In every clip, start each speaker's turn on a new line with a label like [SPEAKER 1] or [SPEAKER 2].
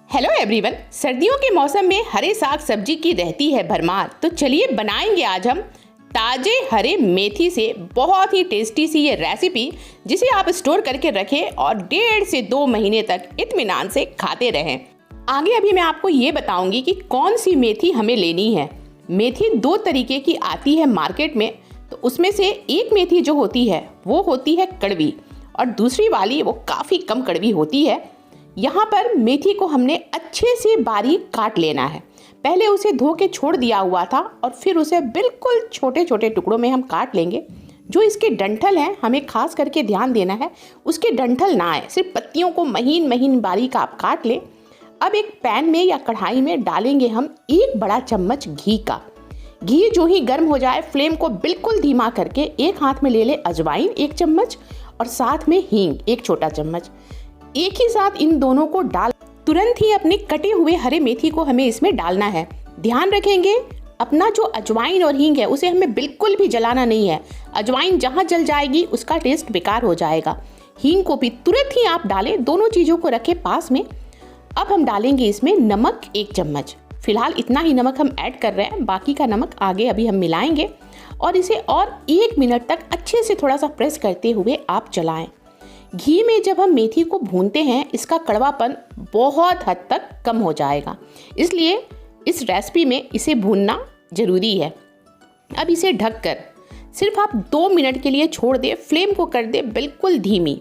[SPEAKER 1] Hello everyone. सर्दियों के मौसम में हरे साग सब्जी की रहती है भरमार, तो चलिए बनाएंगे आज हम ताजे हरे मेथी से बहुत ही टेस्टी सी ये रेसिपी, जिसे आप स्टोर करके रखें और 1.5 से 2 महीने तक इत्मीनान से खाते रहें। आगे अभी मैं आपको ये बताऊंगी कि कौन सी मेथी हमें लेनी है। मेथी 2 तरीके की आती है मार्केट में, तो उसमें से एक मेथी जो होती है वो होती है कड़वी और दूसरी वाली वो काफ़ी कम कड़वी होती है। यहाँ पर मेथी को हमने अच्छे से बारीक काट लेना है। पहले उसे धो के छोड़ दिया हुआ था और फिर उसे बिल्कुल छोटे छोटे टुकड़ों में हम काट लेंगे। जो इसके डंठल हैं हमें खास करके ध्यान देना है, उसके डंठल ना आए, सिर्फ पत्तियों को महीन महीन बारीक आप काट लें। अब एक पैन में या कढ़ाई में डालेंगे हम 1 बड़ा चम्मच घी का। घी जो ही गर्म हो जाए फ्लेम को बिल्कुल धीमा करके एक हाथ में ले ले अजवाइन 1 चम्मच और साथ में हींग 1 छोटा चम्मच। एक ही साथ इन दोनों को डाल तुरंत ही अपने कटे हुए हरे मेथी को हमें इसमें डालना है। ध्यान रखेंगे अपना जो अजवाइन और हींग है उसे हमें बिल्कुल भी जलाना नहीं है। अजवाइन जहाँ जल जाएगी उसका टेस्ट बेकार हो जाएगा। हींग को भी तुरंत ही आप डालें, दोनों चीज़ों को रखें पास में। अब हम डालेंगे इसमें नमक 1 चम्मच। फिलहाल इतना ही नमक हम ऐड कर रहे हैं, बाकी का नमक आगे अभी हम मिलाएंगे और इसे और 1 मिनट तक अच्छे से थोड़ा सा प्रेस करते हुए आप चलाएं। घी में जब हम मेथी को भूनते हैं इसका कड़वापन बहुत हद तक कम हो जाएगा, इसलिए इस रेसिपी में इसे भूनना ज़रूरी है। अब इसे ढककर सिर्फ आप 2 मिनट के लिए छोड़ दें, फ्लेम को कर दें बिल्कुल धीमी।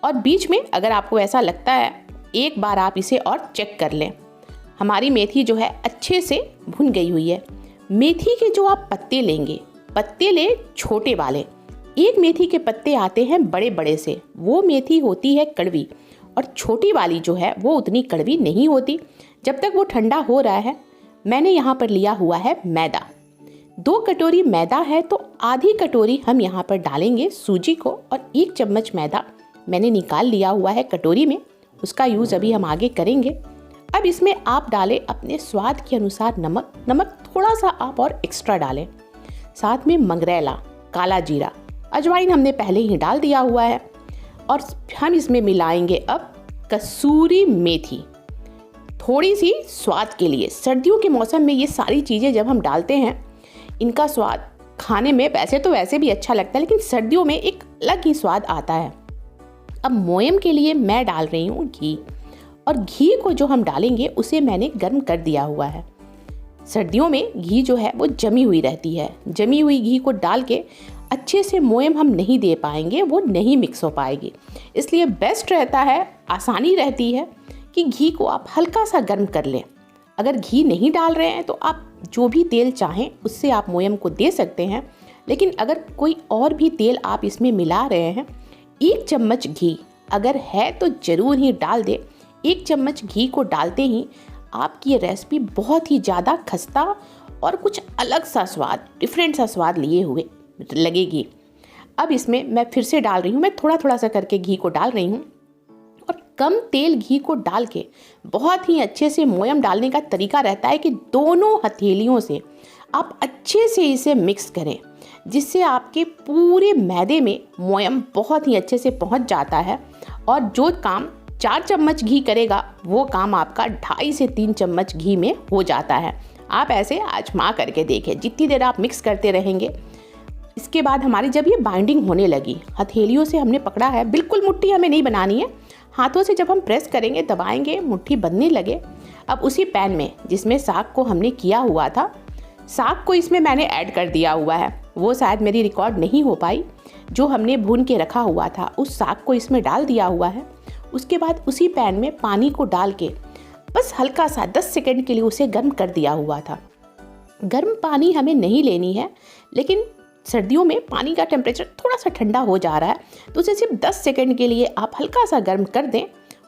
[SPEAKER 1] और बीच में अगर आपको ऐसा लगता है एक बार आप इसे और चेक कर लें। हमारी मेथी जो है अच्छे से भुन गई हुई है। मेथी के जो आप पत्ते लेंगे, पत्ते ले छोटे वाले। एक मेथी के पत्ते आते हैं बड़े बड़े से, वो मेथी होती है कड़वी और छोटी वाली जो है वो उतनी कड़वी नहीं होती। जब तक वो ठंडा हो रहा है मैंने यहाँ पर लिया हुआ है मैदा। 2 कटोरी मैदा है तो आधी कटोरी हम यहाँ पर डालेंगे सूजी को और 1 चम्मच मैदा मैंने निकाल लिया हुआ है कटोरी में, उसका यूज़ अभी हम आगे करेंगे। अब इसमें आप डालें अपने स्वाद के अनुसार नमक। नमक थोड़ा सा आप और एक्स्ट्रा डालें, साथ में मंगरेला, काला जीरा, अजवाइन हमने पहले ही डाल दिया हुआ है और हम इसमें मिलाएंगे अब कसूरी मेथी थोड़ी सी स्वाद के लिए। सर्दियों के मौसम में ये सारी चीज़ें जब हम डालते हैं इनका स्वाद खाने में वैसे भी अच्छा लगता है, लेकिन सर्दियों में एक अलग ही स्वाद आता है। अब मोयम के लिए मैं डाल रही हूँ घी, और घी को जो हम डालेंगे उसे मैंने गर्म कर दिया हुआ है। सर्दियों में घी जो है वो जमी हुई रहती है, जमी हुई घी को डाल के अच्छे से मोयम हम नहीं दे पाएंगे, वो नहीं मिक्स हो पाएगी। इसलिए बेस्ट रहता है, आसानी रहती है कि घी को आप हल्का सा गर्म कर लें। अगर घी नहीं डाल रहे हैं तो आप जो भी तेल चाहें उससे आप मोयम को दे सकते हैं, लेकिन अगर कोई और भी तेल आप इसमें मिला रहे हैं 1 चम्मच घी अगर है तो ज़रूर ही डाल दें। 1 चम्मच घी को डालते ही आपकी ये रेसिपी बहुत ही ज़्यादा खस्ता और कुछ अलग सा स्वाद, डिफरेंट सा स्वाद लिए हुए लगेगी। अब इसमें मैं फिर से डाल रही हूँ, मैं थोड़ा थोड़ा सा करके घी को डाल रही हूँ और कम तेल घी को डाल के बहुत ही अच्छे से मोयम डालने का तरीका रहता है कि दोनों हथेलियों से आप अच्छे से इसे मिक्स करें, जिससे आपके पूरे मैदे में मोयम बहुत ही अच्छे से पहुँच जाता है और जो काम 4 चम्मच घी करेगा वो काम आपका 2.5 से 3 चम्मच घी में हो जाता है। आप ऐसे आजमा करके देखें, जितनी देर आप मिक्स करते रहेंगे। इसके बाद हमारी जब ये बाइंडिंग होने लगी, हथेलियों से हमने पकड़ा है, बिल्कुल मुट्ठी हमें नहीं बनानी है, हाथों से जब हम प्रेस करेंगे दबाएंगे मुट्ठी बनने लगे। अब उसी पैन में जिसमें साग को हमने किया हुआ था, साग को इसमें मैंने ऐड कर दिया हुआ है। वो शायद मेरी रिकॉर्ड नहीं हो पाई, जो हमने भून के रखा हुआ था उस साग को इसमें डाल दिया हुआ है। उसके बाद उसी पैन में पानी को डाल के बस हल्का सा 10 सेकंड के लिए उसे गर्म कर दिया हुआ था। गर्म पानी हमें नहीं लेनी है, लेकिन सर्दियों में पानी का टेम्परेचर थोड़ा सा ठंडा हो जा रहा है, तो उसे सिर्फ 10 सेकंड के लिए आप हल्का सा गर्म कर दें।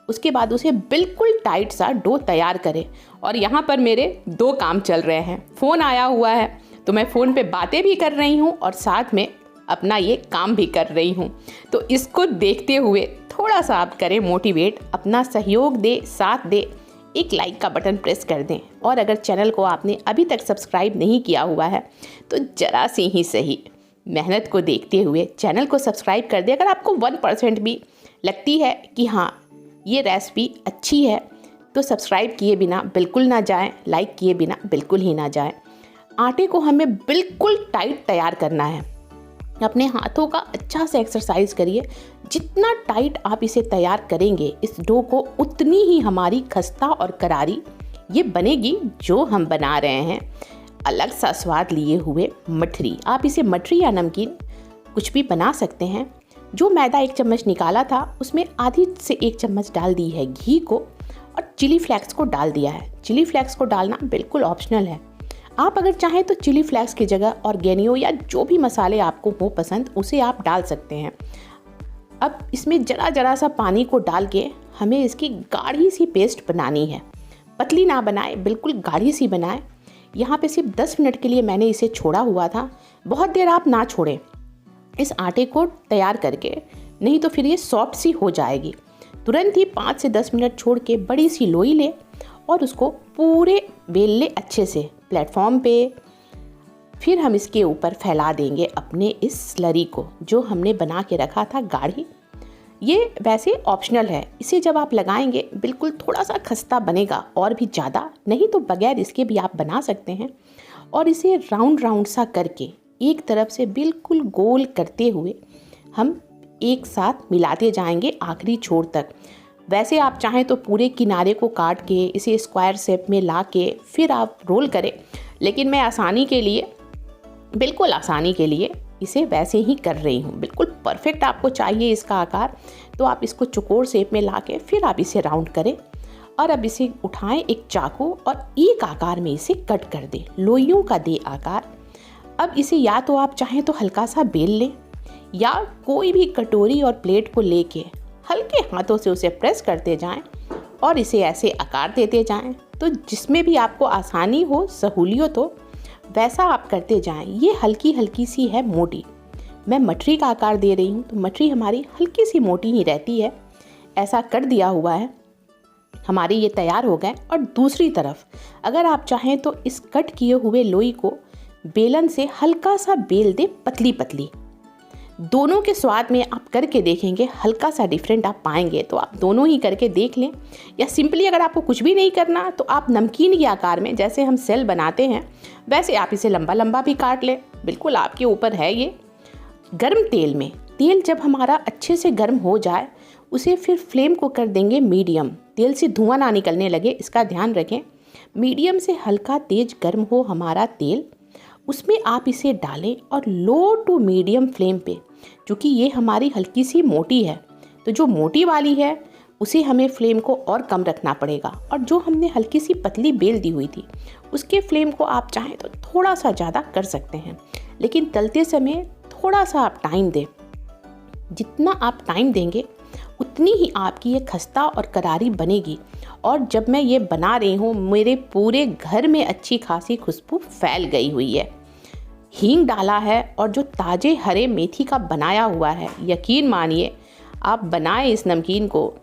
[SPEAKER 1] उसके बाद उसे बिल्कुल टाइट सा डो तैयार करें। और यहाँ पर मेरे 2 काम चल रहे हैं, फ़ोन आया हुआ है तो मैं फ़ोन पे बातें भी कर रही हूँ और साथ में अपना ये काम भी कर रही हूँ। तो इसको देखते हुए थोड़ा सा आप करें मोटिवेट, अपना सहयोग दे, साथ दे, एक लाइक का बटन प्रेस कर दें। और अगर चैनल को आपने अभी तक सब्सक्राइब नहीं किया हुआ है तो ज़रा सी ही सही मेहनत को देखते हुए चैनल को सब्सक्राइब कर दें। अगर आपको 1% भी लगती है कि हाँ ये रेसिपी अच्छी है तो सब्सक्राइब किए बिना बिल्कुल ना जाएं, लाइक किए बिना बिल्कुल ही ना जाएं। आटे को हमें बिल्कुल टाइट तैयार करना है। अपने हाथों का अच्छा से एक्सरसाइज करिए। जितना टाइट आप इसे तैयार करेंगे इस डो को, उतनी ही हमारी खस्ता और करारी ये बनेगी जो हम बना रहे हैं। अलग सा स्वाद लिए हुए मठरी, आप इसे मठरी या नमकीन कुछ भी बना सकते हैं। जो मैदा 1 चम्मच निकाला था उसमें आधी से 1 चम्मच डाल दी है घी को और चिली फ्लेक्स को डाल दिया है। चिली फ्लेक्स को डालना बिल्कुल ऑप्शनल है। आप अगर चाहें तो चिली फ्लेक्स की जगह ऑर्गेनियो या जो भी मसाले आपको हो पसंद उसे आप डाल सकते हैं। अब इसमें जरा सा पानी को डाल के हमें इसकी गाढ़ी सी पेस्ट बनानी है। पतली ना बनाए, बिल्कुल गाढ़ी सी बनाए। यहाँ पे सिर्फ 10 मिनट के लिए मैंने इसे छोड़ा हुआ था। बहुत देर आप ना छोड़ें इस आटे को तैयार करके, नहीं तो फिर ये सॉफ्ट सी हो जाएगी। तुरंत ही 5 से 10 मिनट छोड़ के बड़ी सी लोई ले और उसको पूरे बेल ले अच्छे से प्लेटफॉर्म पे। फिर हम इसके ऊपर फैला देंगे अपने इस स्लरी को जो हमने बना के रखा था गाढ़ी। ये वैसे ऑप्शनल है, इसे जब आप लगाएंगे बिल्कुल थोड़ा सा खस्ता बनेगा और भी ज़्यादा, नहीं तो बगैर इसके भी आप बना सकते हैं। और इसे राउंड सा करके एक तरफ से बिल्कुल गोल करते हुए हम एक साथ मिलाते जाएंगे आखिरी छोर तक। वैसे आप चाहें तो पूरे किनारे को काट के इसे स्क्वायर शेप में ला के फिर आप रोल करें, लेकिन मैं बिल्कुल आसानी के लिए इसे वैसे ही कर रही हूँ। बिल्कुल परफेक्ट आपको चाहिए इसका आकार, तो आप इसको चौकोर शेप में ला के फिर आप इसे राउंड करें और अब इसे उठाएं एक चाकू और एक आकार में इसे कट कर दें, लोइयों का दे आकार। अब इसे या तो आप चाहें तो हल्का सा बेल लें या कोई भी कटोरी और प्लेट को लेके हल्के हाथों से उसे प्रेस करते जाएं और इसे ऐसे आकार देते जाएं। तो जिसमें भी आपको आसानी हो, सहूलियत हो, वैसा आप करते जाएं। ये हल्की सी है मोटी, मैं मठरी का आकार दे रही हूँ तो मठरी हमारी हल्की सी मोटी ही रहती है। ऐसा कर दिया हुआ है, हमारे ये तैयार हो गए। और दूसरी तरफ अगर आप चाहें तो इस कट किए हुए लोई को बेलन से हल्का सा बेल दे, पतली। दोनों के स्वाद में आप करके देखेंगे हल्का सा डिफरेंट आप पाएंगे, तो आप दोनों ही करके देख लें। या सिंपली अगर आपको कुछ भी नहीं करना तो आप नमकीन के आकार में, जैसे हम सेल बनाते हैं वैसे आप इसे लंबा भी काट लें। बिल्कुल आपके ऊपर है ये। गर्म तेल जब हमारा अच्छे से गर्म हो जाए उसे फिर फ्लेम को कर देंगे मीडियम। तेल से धुआं ना निकलने लगे, इसका ध्यान रखें। मीडियम से हल्का तेज गर्म हो हमारा तेल, उसमें आप इसे डालें और लो टू मीडियम फ्लेम पे। क्योंकि ये हमारी हल्की सी मोटी है तो जो मोटी वाली है उसे हमें फ्लेम को और कम रखना पड़ेगा, और जो हमने हल्की सी पतली बेल दी हुई थी उसके फ्लेम को आप चाहें तो थोड़ा सा ज़्यादा कर सकते हैं। लेकिन तलते समय थोड़ा सा आप टाइम दें। जितना आप टाइम देंगे उतनी ही आपकी ये खस्ता और करारी बनेगी। और जब मैं ये बना रही हूँ मेरे पूरे घर में अच्छी खासी खुशबू फैल गई हुई है। हींग डाला है और जो ताजे हरे मेथी का बनाया हुआ है, यकीन मानिए आप बनाएं इस नमकीन को।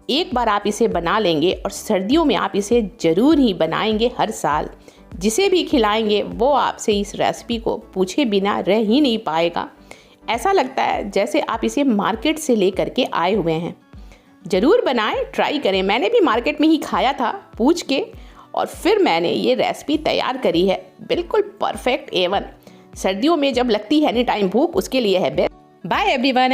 [SPEAKER 1] एक बार आप इसे बना लेंगे और सर्दियों में आप इसे ज़रूर ही बनाएंगे हर साल। जिसे भी खिलाएंगे वो आपसे इस रेसिपी को पूछे बिना रह ही नहीं पाएगा। ऐसा लगता है जैसे आप इसे मार्केट से लेकर के आए हुए हैं। ज़रूर बनाएं, ट्राई करें। मैंने भी मार्केट में ही खाया था पूछ के, और फिर मैंने ये रेसिपी तैयार करी है। बिल्कुल परफेक्ट A1। सर्दियों में जब लगती है एनी टाइम भूख, उसके लिए है बेस्ट। Bye everyone.